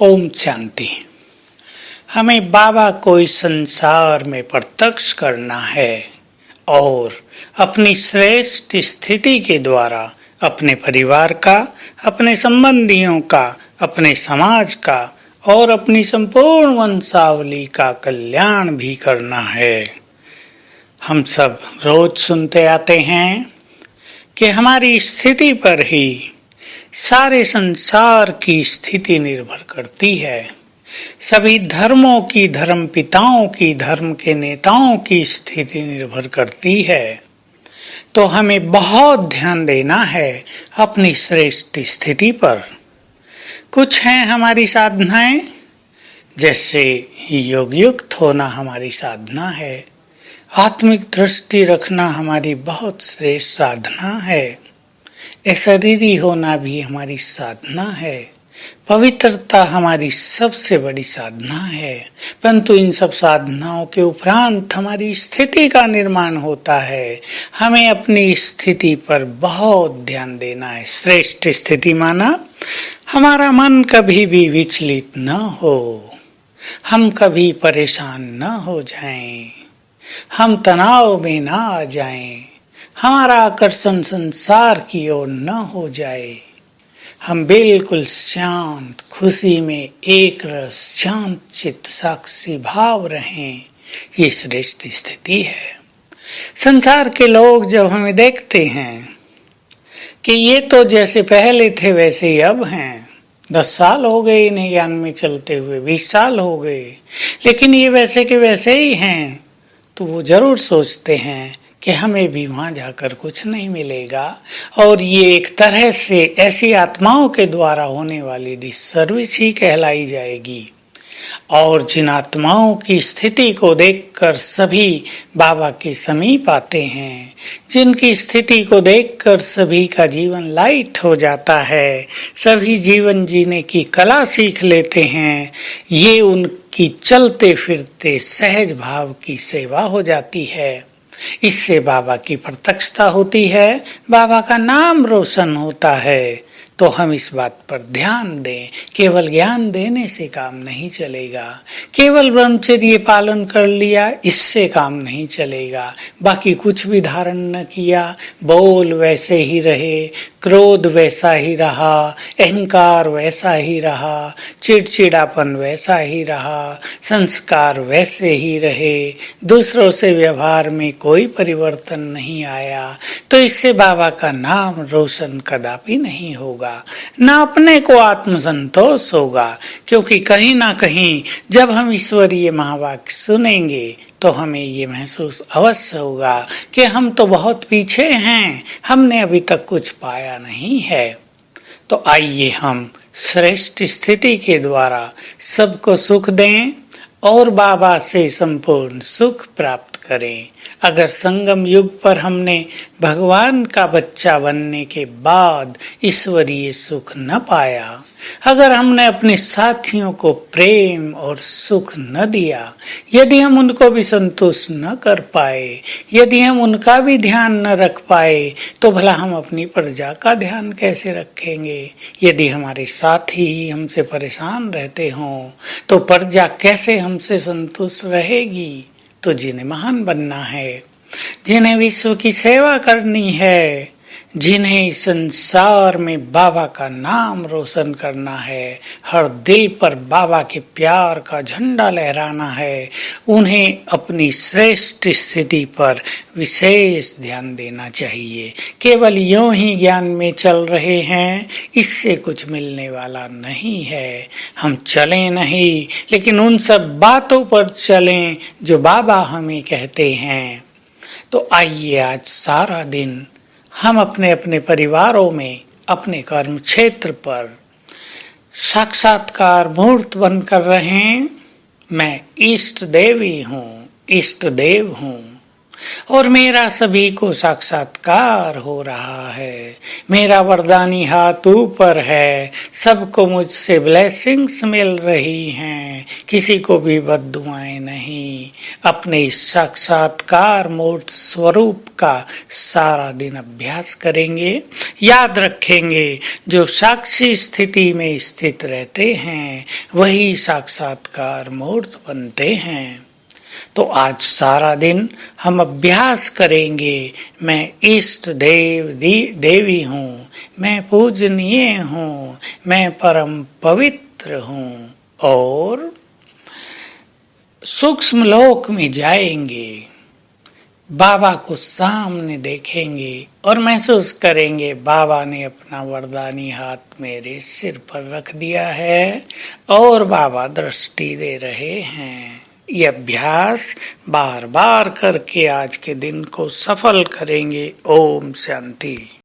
ओम शांति। हमें बाबा को इस संसार में प्रत्यक्ष करना है और अपनी श्रेष्ठ स्थिति के द्वारा अपने परिवार का, अपने संबंधियों का, अपने समाज का और अपनी संपूर्ण वंशावली का कल्याण भी करना है। हम सब रोज सुनते आते हैं कि हमारी स्थिति पर ही सारे संसार की स्थिति निर्भर करती है। सभी धर्मों की, धर्म पिताओं की, धर्म के नेताओं की स्थिति निर्भर करती है। तो हमें बहुत ध्यान देना है अपनी श्रेष्ठ स्थिति पर। कुछ हैं हमारी साधनाएं, जैसे योग युक्त होना हमारी साधना है, आत्मिक दृष्टि रखना हमारी बहुत श्रेष्ठ साधना है, शरीरी होना भी हमारी साधना है, पवित्रता हमारी सबसे बड़ी साधना है। परंतु इन सब साधनाओं के उपरांत हमारी स्थिति का निर्माण होता है। हमें अपनी स्थिति पर बहुत ध्यान देना है। श्रेष्ठ स्थिति माना हमारा मन कभी भी विचलित न हो, हम कभी परेशान न हो जाएं, हम तनाव में न आ जाएं, हमारा आकर्षण संसार की ओर न हो जाए, हम बिल्कुल शांत, खुशी में एक रस, शांत चित्त, साक्षी भाव रहें। ये श्रेष्ठ स्थिति है। संसार के लोग जब हमें देखते हैं कि ये तो जैसे पहले थे वैसे ही अब हैं, 10 साल हो गए इन्हें ज्ञान में चलते हुए, 20 साल हो गए, लेकिन ये वैसे के वैसे ही हैं, तो वो जरूर सोचते हैं कि हमें भी वहां जाकर कुछ नहीं मिलेगा। और ये एक तरह से ऐसी आत्माओं के द्वारा होने वाली डिसर्विस ही कहलाई जाएगी। और जिन आत्माओं की स्थिति को देखकर सभी बाबा के समीप आते हैं, जिनकी स्थिति को देखकर सभी का जीवन लाइट हो जाता है, सभी जीवन जीने की कला सीख लेते हैं, ये उनकी चलते फिरते सहज भाव की सेवा हो जाती है। इससे बाबा की प्रत्यक्षता होती है, बाबा का नाम रोशन होता है। तो हम इस बात पर ध्यान दें, केवल ज्ञान देने से काम नहीं चलेगा, केवल ब्रह्मचर्य पालन कर लिया इससे काम नहीं चलेगा, बाकी कुछ भी धारण न किया, बोल वैसे ही रहे, क्रोध वैसा ही रहा, अहंकार वैसा ही रहा, चिड़चिड़ापन वैसा ही रहा, संस्कार वैसे ही रहे, दूसरों से व्यवहार में कोई परिवर्तन नहीं आया, तो इससे बाबा का नाम रोशन कदापि नहीं होगा, ना अपने को आत्मसंतोष होगा। क्योंकि कहीं ना कहीं जब हम ईश्वरीय महावाक्य सुनेंगे तो हमें ये महसूस अवश्य होगा कि हम तो बहुत पीछे हैं, हमने अभी तक कुछ पाया नहीं है। तो आइए हम श्रेष्ठ स्थिति के द्वारा सबको सुख दें और बाबा से संपूर्ण सुख प्राप्त करें। अगर संगम युग पर हमने भगवान का बच्चा बनने के बाद ईश्वरीय सुख न पाया, अगर हमने अपने साथियों को प्रेम और सुख न दिया, यदि हम उनको भी संतुष्ट न कर पाए, यदि हम उनका भी ध्यान न रख पाए, तो भला हम अपनी प्रजा का ध्यान कैसे रखेंगे। यदि हमारे साथी ही हमसे परेशान रहते हों तो प्रजा कैसे हमसे संतुष्ट रहेगी। तो जिन्हें महान बनना है, जिन्हें विश्व की सेवा करनी है, जिन्हें संसार में बाबा का नाम रोशन करना है, हर दिल पर बाबा के प्यार का झंडा लहराना है, उन्हें अपनी श्रेष्ठ स्थिति पर विशेष ध्यान देना चाहिए। केवल यूं ही ज्ञान में चल रहे हैं, इससे कुछ मिलने वाला नहीं है। हम चलें नहीं, लेकिन उन सब बातों पर चलें जो बाबा हमें कहते हैं। तो आइए आज सारा दिन हम अपने अपने परिवारों में, अपने कर्म क्षेत्र पर साक्षात्कार मूर्त बनकर रहें। मैं इष्ट देवी हूँ, इष्ट देव हूँ। और मेरा सभी को साक्षात्कार हो रहा है। मेरा वरदानी हाथ ऊपर है, सबको मुझसे ब्लेसिंग्स मिल रही हैं, किसी को भी बद्दुआएं नहीं। अपने इस साक्षात्कार मूर्त स्वरूप का सारा दिन अभ्यास करेंगे। याद रखेंगे, जो साक्षी स्थिति में स्थित रहते हैं वही साक्षात्कार मूर्त बनते हैं। तो आज सारा दिन हम अभ्यास करेंगे, मैं इष्ट देवी हूँ, मैं पूजनीय हूँ, मैं परम पवित्र हूँ। और सूक्ष्म लोक में जाएंगे, बाबा को सामने देखेंगे और महसूस करेंगे बाबा ने अपना वरदानी हाथ मेरे सिर पर रख दिया है और बाबा दृष्टि दे रहे हैं। ये अभ्यास बार बार करके आज के दिन को सफल करेंगे। ओम शांति।